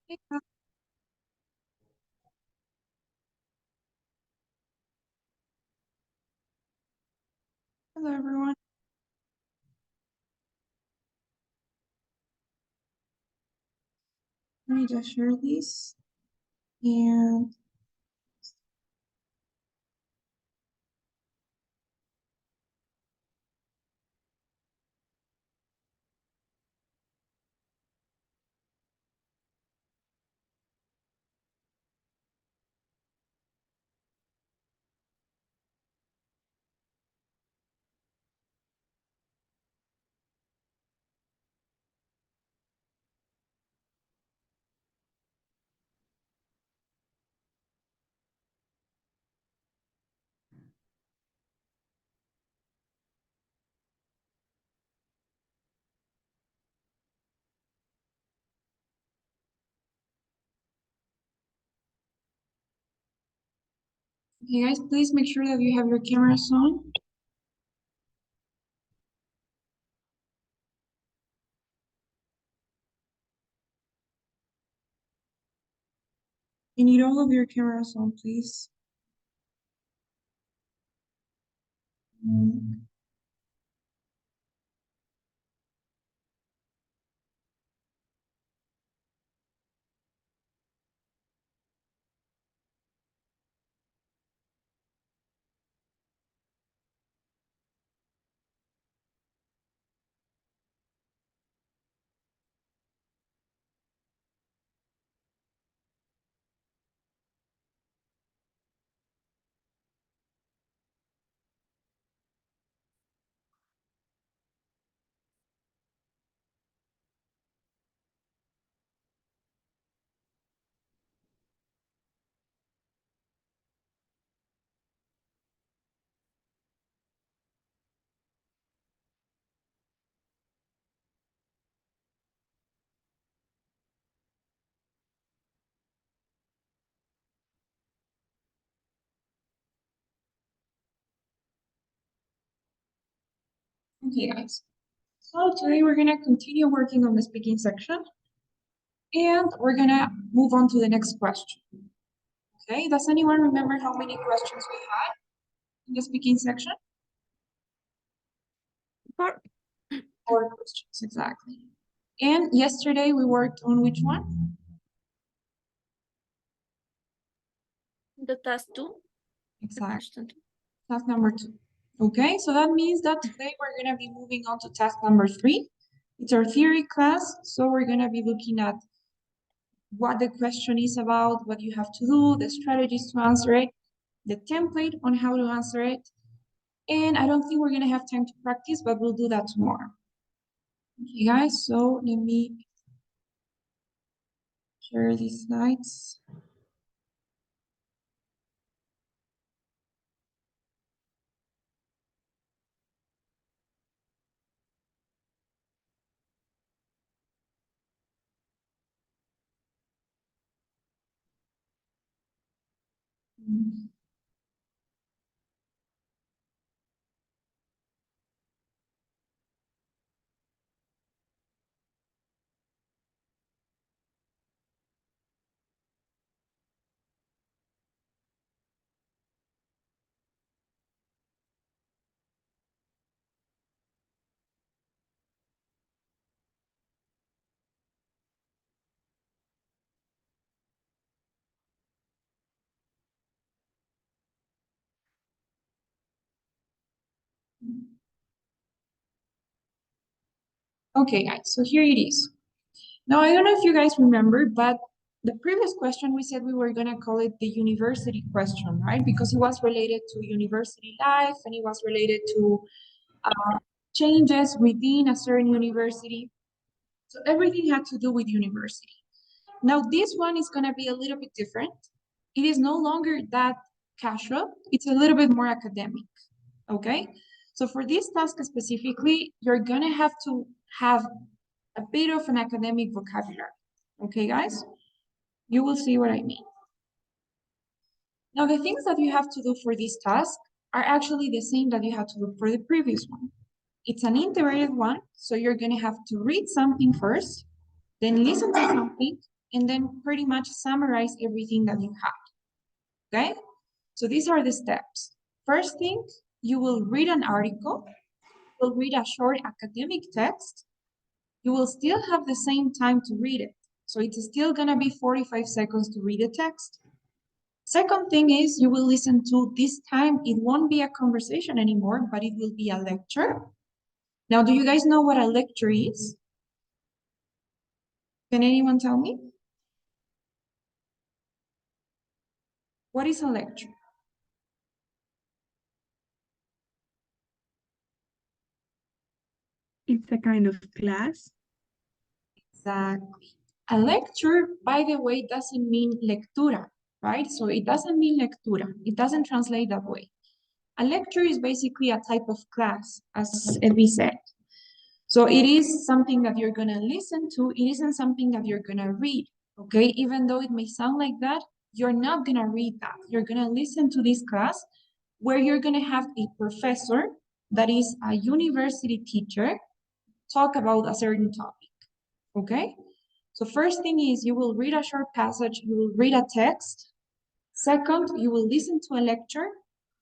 Hey, hello everyone. Let me just share this. And okay, guys, please make sure that you have your cameras on. You need all of your cameras on, please. Mm, Okay, guys. So today we're gonna continue working on the speaking section, and we're gonna move on to the next question. Okay, does anyone remember how many questions we had in the speaking section? Four. 4 questions, exactly. And yesterday we worked on which one? The task 2. Exactly. Task number 2. Okay, so that means that today we're going to be moving on to task number 3. It's our theory class, so we're going to be looking at what the question is about, what you have to do, the strategies to answer it, the template on how to answer it. And I don't think we're going to have time to practice, but we'll do that tomorrow. Okay, guys, so let me share these slides. Okay, guys, so here it is. Now, I don't know if you guys remember, but the previous question we said we were going to call it the university question, right? Because it was related to university life and it was related to changes within a certain university. So everything had to do with university. Now, this one is going to be a little bit different. It is no longer that casual, it's a little bit more academic, okay? So for this task specifically, you're going to have a bit of an academic vocabulary, okay, guys? You will see what I mean. Now, the things that you have to do for this task are actually the same that you had to do for the previous one. It's an integrated one, so you're going to have to read something first, then listen to something, and then pretty much summarize everything that you have, okay? So these are the steps. First thing, you will read an article, you will read a short academic text, you will still have the same time to read it. So it's still gonna be 45 seconds to read the text. Second thing is you will listen to, this time it won't be a conversation anymore, but it will be a lecture. Now, do you guys know what a lecture is? Can anyone tell me? What is a lecture? It's a kind of class. Exactly. A lecture, by the way, doesn't mean lectura, right? So it doesn't mean lectura. It doesn't translate that way. A lecture is basically a type of class, as Edvi said. So it is something that you're going to listen to. It isn't something that you're going to read, okay? Even though it may sound like that, you're not going to read that. You're going to listen to this class where you're going to have a professor that is a university teacher talk about a certain topic, okay? So first thing is you will read a short passage, you will read a text. Second, you will listen to a lecture.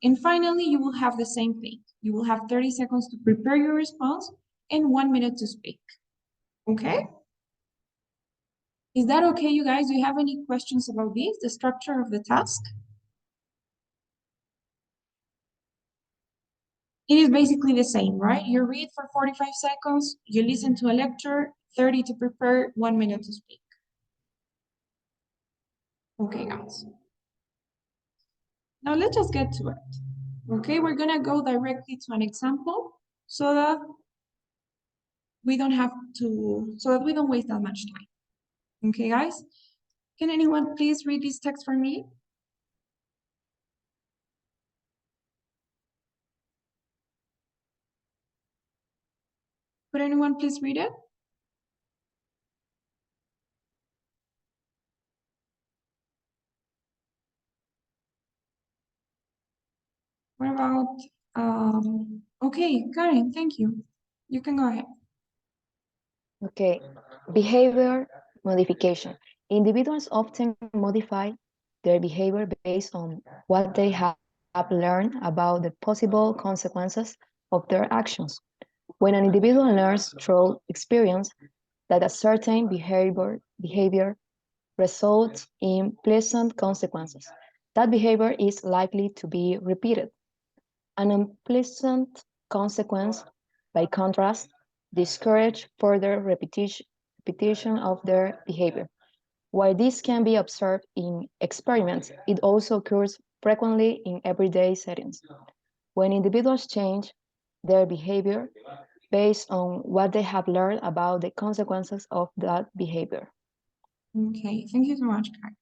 And finally, you will have the same thing. You will have 30 seconds to prepare your response and 1 minute to speak. Okay? Is that okay, you guys? Do you have any questions about this, the structure of the task? It is basically the same, right? You read for 45 seconds, you listen to a lecture, 30 to prepare, 1 minute to speak. Okay, guys. Now let's just get to it. Okay, we're gonna go directly to an example so that we don't have to, so that we don't waste that much time. Okay, guys? Can anyone please read this text for me? Could anyone please read it? What about, okay, Karen, thank you. You can go ahead. Okay, behavior modification. Individuals often modify their behavior based on what they have learned about the possible consequences of their actions. When an individual learns through experience that a certain behavior results in pleasant consequences, that behavior is likely to be repeated. An unpleasant consequence, by contrast, discourage further repetition of their behavior. While this can be observed in experiments, it also occurs frequently in everyday settings. When individuals change their behavior based on what they have learned about the consequences of that behavior. Okay, thank you so much, Karen.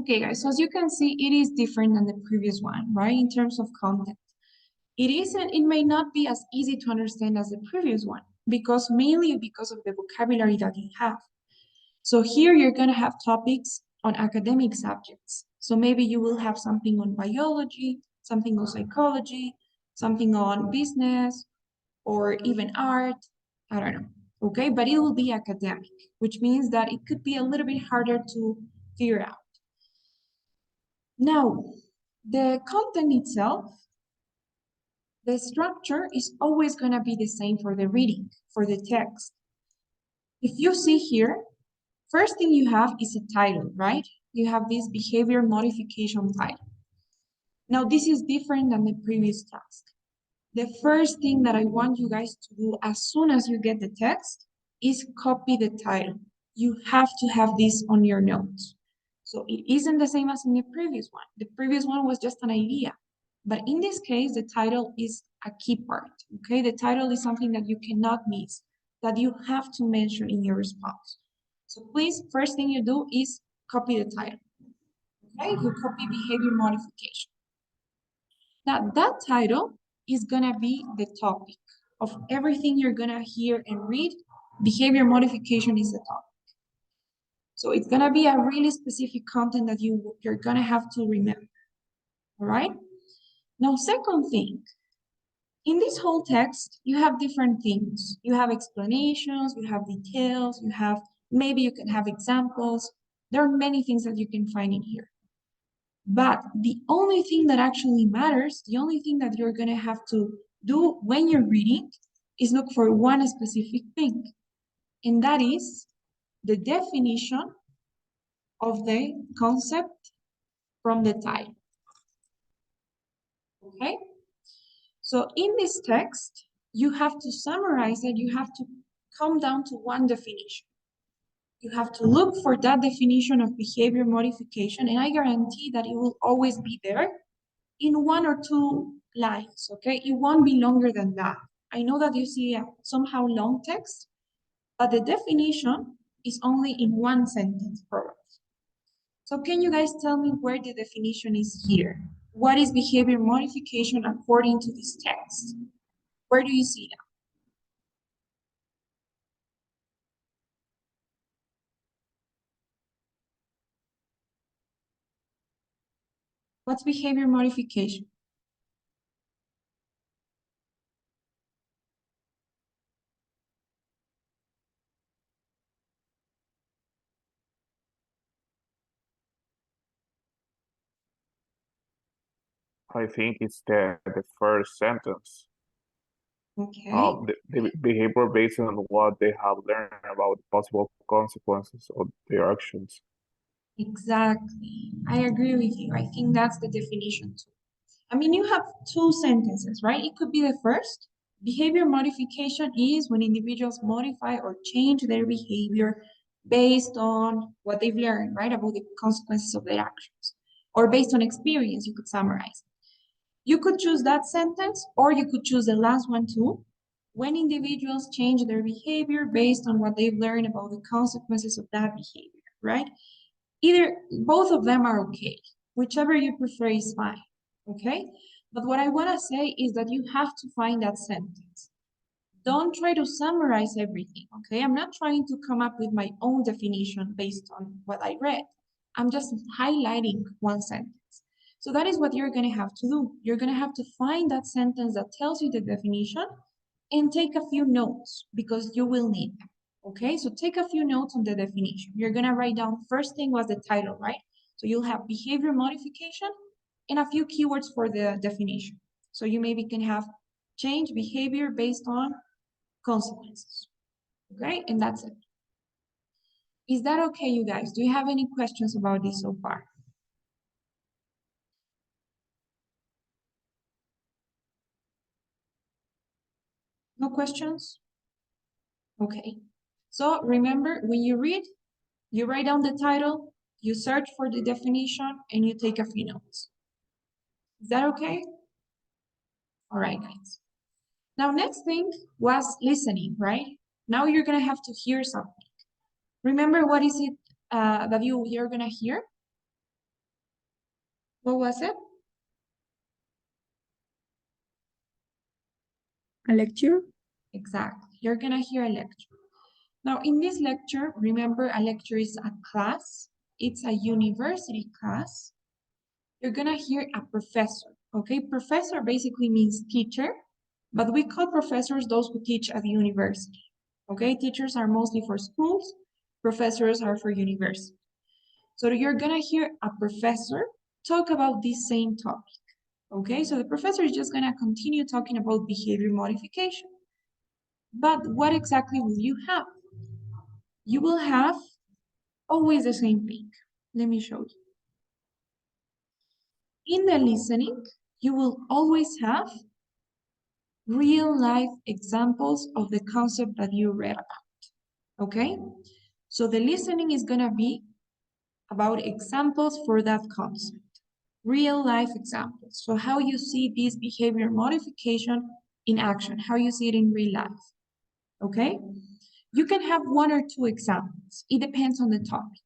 Okay, guys, so as you can see, it is different than the previous one, right? In terms of content. It may not be as easy to understand as the previous one, because mainly because of the vocabulary that you have. So here you're gonna have topics on academic subjects. So maybe you will have something on biology, something on psychology, something on business, or even art, I don't know, okay? But it will be academic, which means that it could be a little bit harder to figure out. Now, the content itself, the structure is always going to be the same for the reading, for the text. If you see here, first thing you have is a title, right? You have this behavior modification title. Now, this is different than the previous task. The first thing that I want you guys to do as soon as you get the text is copy the title. You have to have this on your notes. So it isn't the same as in the previous one. The previous one was just an idea. But in this case, the title is a key part, okay? The title is something that you cannot miss, that you have to mention in your response. So please, first thing you do is copy the title, okay? You copy behavior modification. Now that title is gonna be the topic of everything you're gonna hear and read. Behavior modification is the topic. So it's gonna be a really specific content that you're gonna have to remember, all right? Now, second thing, in this whole text, you have different things. You have explanations, you have details, you have Maybe you can have examples. There are many things that you can find in here. But the only thing that actually matters, the only thing that you're going to have to do when you're reading is look for one specific thing. And that is the definition of the concept from the title. Okay? So in this text, you have to summarize it. You have to come down to one definition. You have to look for that definition of behavior modification, and I guarantee that it will always be there in one or two lines, okay? It won't be longer than that. I know that you see a somehow long text, but the definition is only in one sentence, probably. So can you guys tell me where the definition is here? What is behavior modification according to this text? Where do you see that? What's behavior modification? I think it's the first sentence. Okay. The behavior based on what they have learned about possible consequences of their actions. Exactly. I agree with you. I think that's the definition too. I mean, you have two sentences, right? It could be the first. Behavior modification is when individuals modify or change their behavior based on what they've learned, right? About the consequences of their actions. Or based on experience, you could summarize. You could choose that sentence, or you could choose the last one too. When individuals change their behavior based on what they've learned about the consequences of that behavior, right? Either, both of them are okay. Whichever you prefer is fine, okay? But what I want to say is that you have to find that sentence. Don't try to summarize everything, okay? I'm not trying to come up with my own definition based on what I read. I'm just highlighting one sentence. So that is what you're going to have to do. You're going to have to find that sentence that tells you the definition and take a few notes because you will need them. Okay, so take a few notes on the definition. You're gonna write down, first thing was the title, right? So you'll have behavior modification and a few keywords for the definition. So you maybe can have change behavior based on consequences. Okay, and that's it. Is that okay, you guys? Do you have any questions about this so far? No questions? Okay. So remember, when you read, you write down the title, you search for the definition, and you take a few notes. Is that okay? All right, guys. Now, next thing was listening, right? Now you're gonna have to hear something. Remember what is it that you're gonna hear? What was it? A lecture? Exactly. You're gonna hear a lecture. Now, in this lecture, remember a lecture is a class. It's a university class. You're gonna hear a professor, okay? Professor basically means teacher, but we call professors those who teach at the university, okay? Teachers are mostly for schools, professors are for university. So you're gonna hear a professor talk about this same topic, okay? So the professor is just gonna continue talking about behavior modification. But what exactly will you have? You will have always the same thing. Let me show you. In the listening, you will always have real life examples of the concept that you read about, okay? So the listening is gonna be about examples for that concept, real life examples. So how you see this behavior modification in action, how you see it in real life, okay? You can have one or two examples. It depends on the topic.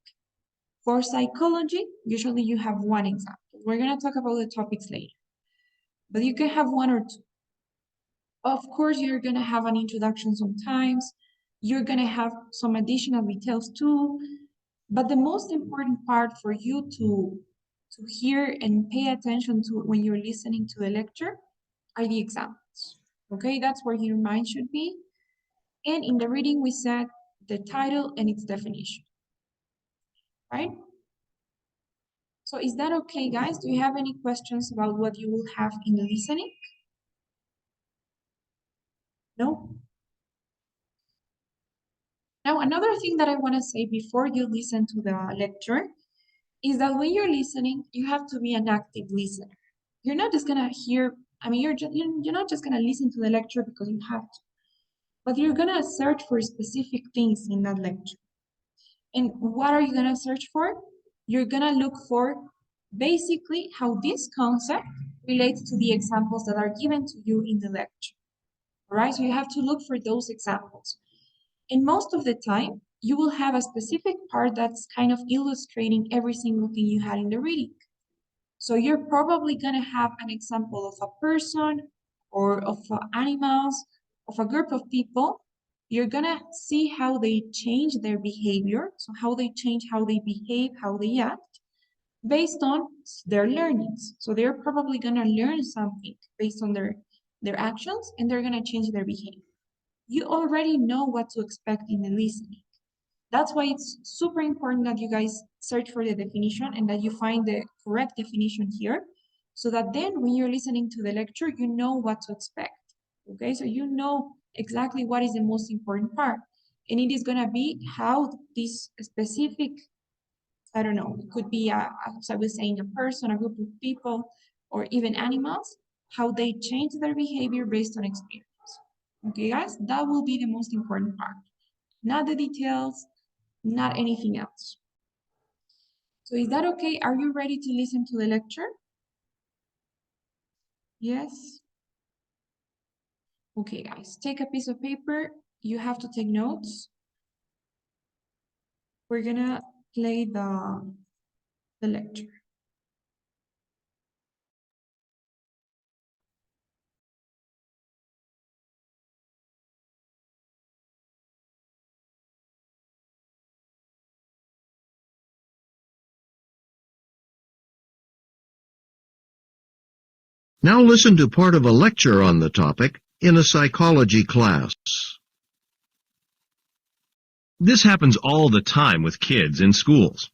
For psychology, usually you have one example. We're gonna talk about the topics later, but you can have one or two. Of course, you're gonna have an introduction sometimes. You're gonna have some additional details too. But the most important part for you to hear and pay attention to when you're listening to the lecture are the examples. Okay, that's where your mind should be. And in the reading, we said the title, and its definition, right? So is that okay, guys? Do you have any questions about what you will have in listening? No? Now, another thing that I want to say before you listen to the lecture is that when you're listening, you have to be an active listener. You're not just gonna hear, I mean, you're not just gonna listen to the lecture because you have to, but you're gonna search for specific things in that lecture. And what are you gonna search for? You're gonna look for basically how this concept relates to the examples that are given to you in the lecture. All right, so you have to look for those examples. And most of the time, you will have a specific part that's kind of illustrating every single thing you had in the reading. So you're probably gonna have an example of a person or of animals, of a group of people. You're gonna see how they change their behavior, so how they change how they behave, how they act, based on their learnings. So they're probably gonna learn something based on their actions, and they're gonna change their behavior. You already know what to expect in the listening. That's why it's super important that you guys search for the definition and that you find the correct definition here, so that then when you're listening to the lecture, you know what to expect. Okay, so you know exactly what is the most important part. And it is gonna be how this specific, I don't know, it could be as I was saying, a person, a group of people, or even animals, how they change their behavior based on experience. Okay, guys, that will be the most important part. Not the details, not anything else. So is that okay? Are you ready to listen to the lecture? Yes? Okay, guys, take a piece of paper. You have to take notes. We're gonna play the lecture. Now listen to part of a lecture on the topic in a psychology class. This happens all the time with kids in schools.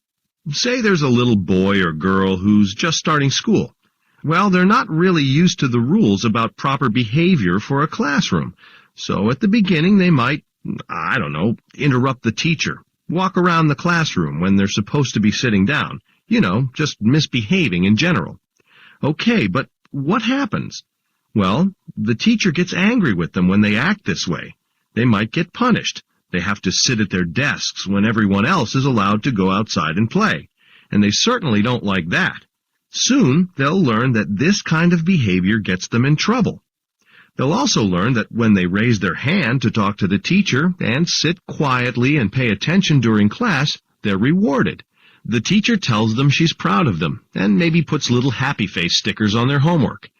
Say there's a little boy or girl who's just starting school. Well, they're not really used to the rules about proper behavior for a classroom. So at the beginning they might, I don't know, interrupt the teacher, walk around the classroom when they're supposed to be sitting down. You know, just misbehaving in general. Okay, but what happens? Well, the teacher gets angry with them when they act this way. They might get punished. They have to sit at their desks when everyone else is allowed to go outside and play. And they certainly don't like that. Soon, they'll learn that this kind of behavior gets them in trouble. They'll also learn that when they raise their hand to talk to the teacher and sit quietly and pay attention during class, they're rewarded. The teacher tells them she's proud of them and maybe puts little happy face stickers on their homework.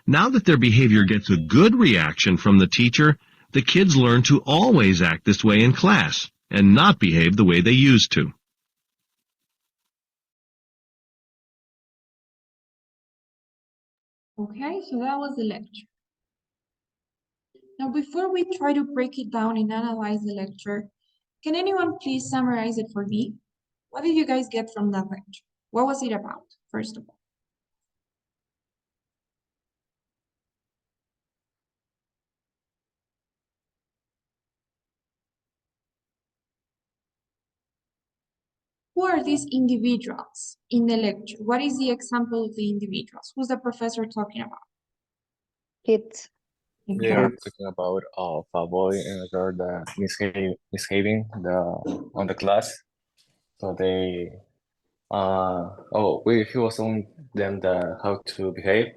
Now that their behavior gets a good reaction from the teacher, the kids learn to always act this way in class and not behave the way they used to. Okay, so that was the lecture. Now, before we try to break it down and analyze the lecture, can anyone please summarize it for me? What did you guys get from that lecture? What was it about, first of all? Who are these individuals in the lecture? What is the example of the individuals? Who's the professor talking about? Kids. They are Okay. talking about a boy and a girl that misbehaving on the class. So they he was telling them how to behave.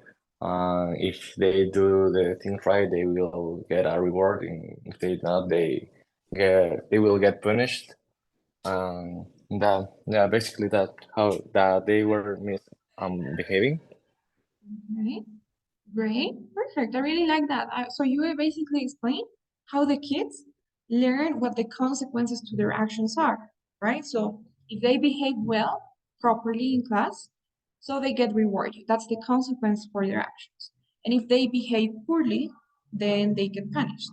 If they do the thing right, they will get a reward, and if they not, they will get punished. Basically that how that they were behaving. Okay. Great. Perfect. I really like that. So you basically explained how the kids learn what the consequences to their actions are, right? So if they behave well, properly in class, so they get rewarded. That's the consequence for their actions. And if they behave poorly, then they get punished.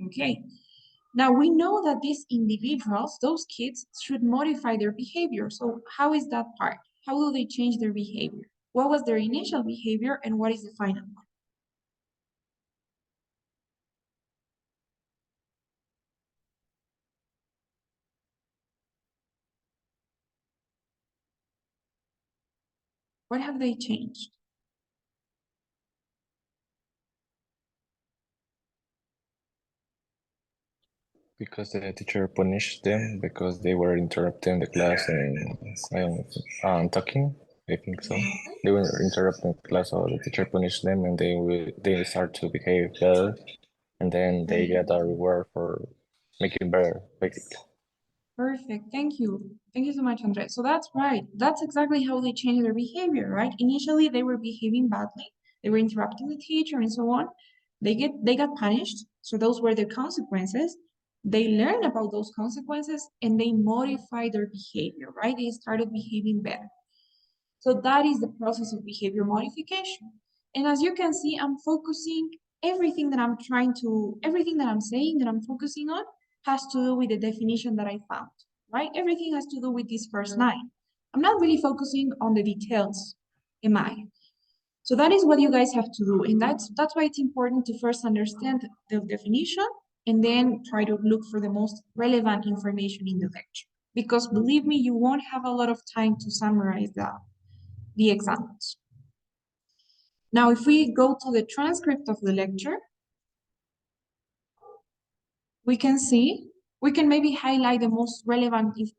Okay. Now we know that these individuals, those kids, should modify their behavior. So how is that part? How will they change their behavior? What was their initial behavior and what is the final one? What have they changed? Because the teacher punished them because they were interrupting the class and talking. I think so. They were interrupting the class, so the teacher punished them, and they start to behave better, and then they get a reward for making better, basically. Perfect. Thank you. Thank you so much, Andres. So that's right. That's exactly how they change their behavior, right? Initially, they were behaving badly. They were interrupting the teacher and so on. They got punished. So those were their consequences. They learned about those consequences and they modified their behavior, right? They started behaving better. So that is the process of behavior modification. And as you can see, I'm focusing everything that everything that I'm saying that I'm focusing on has to do with the definition that I found, right? Everything has to do with this first line. I'm not really focusing on the details, am I? So that is what you guys have to do. And that's why it's important to first understand the definition and then try to look for the most relevant information in the lecture. Because believe me, you won't have a lot of time to summarize the examples. Now, if we go to the transcript of the lecture, we can see, we can maybe highlight the most relevant information.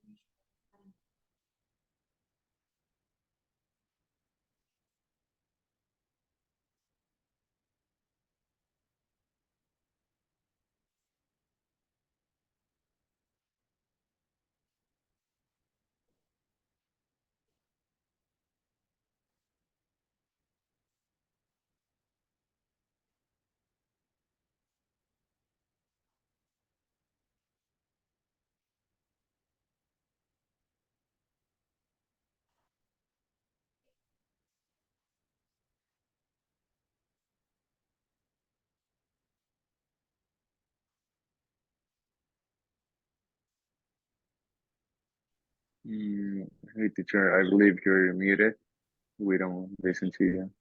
Hey, teacher, I believe you're muted. We don't listen to you.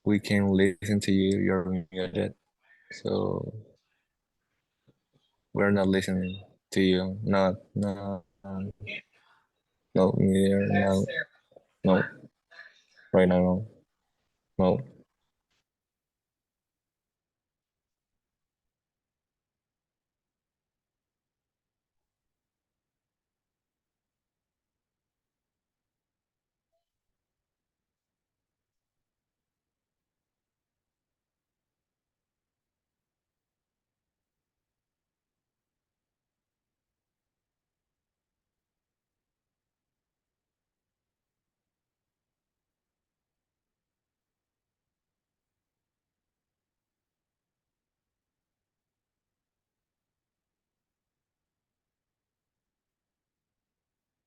We can listen to you. You're muted, so we're not listening to you. Not, no, no, neither, no, no, right now, no, no.